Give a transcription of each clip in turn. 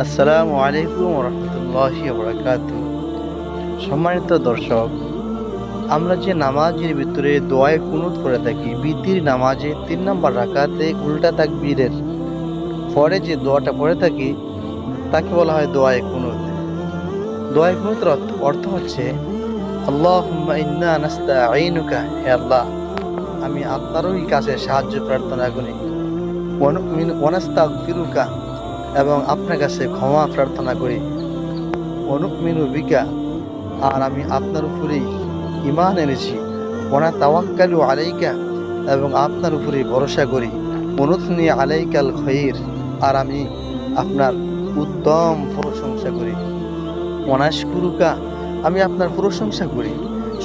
আসসালামু আলাইকুম ওয়া রাহমাতুল্লাহি ওয়া বারাকাতুহু। সম্মানিত দর্শক, আমরা যে নামাজের ভিতরে দোয়ায়ে কুনুত করে থাকি, বিতির নামাজে ৩ নম্বর রাকাতে উল্টা তাকবীরের পরে যে দোয়াটা পড়ে থাকি তাকে বলা হয় দোয়ায়ে কুনুত। দোয়ায়ে কুনুতের অর্থ হচ্ছে আল্লাহুম্মা ইন্না নাস্তাঈনুকা, হে আল্লাহ আমি আপনারই কাছে সাহায্য প্রার্থনা করি। ওয়া নুমিনু ওয়া নাস্তাগফিরুকা, এবং আপনার কাছে ক্ষমা প্রার্থনা করি। অনুমিনু বিকা, আর আমি আপনার উপরেই ঈমান এনেছি। ওয়ানা তাওয়াক্কালু আলাইকা, এবং আপনার উপরেই ভরসা করি। অনুসনি আলাইকাল খৈর, আর আমি আপনার উত্তম প্রশংসা করি। ওয়ানাশকুরুকা, আমি আপনার প্রশংসা করি,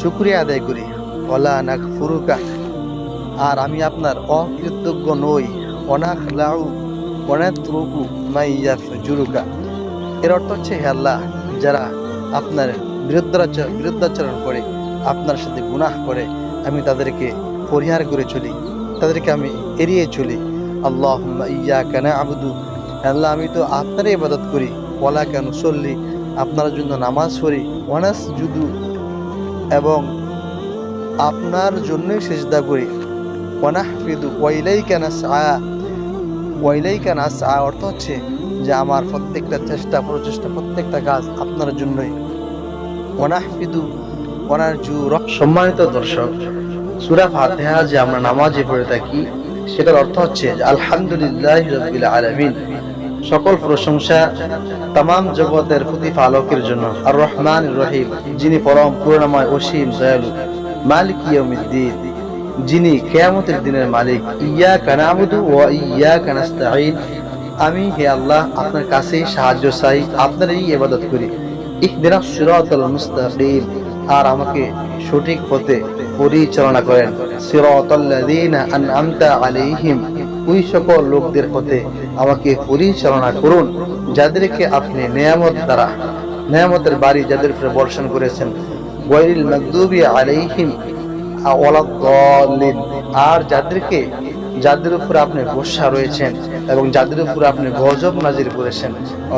শুকরিয়া আদায় করি। ওয়ালা নাকফুরুকা, আর আমি আপনার অকৃতজ্ঞ নই। ওয়ানাখলাউ ওয়ানাতরুকু মাইয়াফজুরুকা, এর অর্থ হচ্ছে হে আল্লাহ, যারা আপনার বিরুদ্ধাচরণ করে, আপনার সাথে গুনাহ করে, আমি তাদেরকে পরিহার করে চলি, তাদেরকে আমি এড়িয়ে চলি। আল্লাহুম্মা ইয়্যাকা না'বুদু, হে আল্লাহ আমি তো আপনারই ইবাদত করি। ওয়ালাকা নুসাল্লি, আপনার জন্য নামাজ পড়ি। ওয়া নাসজুদু, এবং আপনার জন্যই সিজদা করি। ওয়া নাহফিদু ওয়া ইলাইকা নাসআ, ওয়া ইলাইকা নাসআ অর্থ হচ্ছে যে আমার প্রত্যেকটা চেষ্টা প্রচেষ্টা প্রত্যেকটা কাজ আপনার জন্যই। ওয়ানাহফিদু ওয়ানারজু। সম্মানিত দর্শক, সূরা ফাতিহা যে আমরা নামাজে পড়ে থাকি সেটার অর্থ হচ্ছে যে আলহামদুলিল্লাহি রাব্বিল আলামিন, সকল প্রশংসা তামাম জগতের প্রতিপালকের জন্য। আর রহমানির রহিম, যিনি পরম করুণাময় অসীম দয়ালু। মালিক ইয়াউমিদ্দিন, যিনি কিয়ামতের দিনের মালিক। ইয়্যাকা না'বুদু ওয়া ইয়্যাকা নাস্তাঈন, আমি হে আল্লাহ আপনার কাছেই সাহায্য চাই, আপনারই ইবাদত করি। ইহদিনাস সিরাতাল মুস্তাকিম, আর আমাকে সঠিক পথে পরিচালনা করেন। সিরাতাল্লাযীনা আন'আমতা আলাইহিম, ওই সকল লোকদের পথে আমাকে পরিচালনা করুন যাদেরকে আপনি নেয়ামতের বাড়ি যাদের উপরে বর্ষণ করেছেন। গায়রিল মাগদুবি আলাইহিম ওয়ালাদ-দাল্লিন, আর যাদের উপর আপনি গোসা রয়েছেন এবং যাদের উপর আপনি গজব নাজিল করেছেন।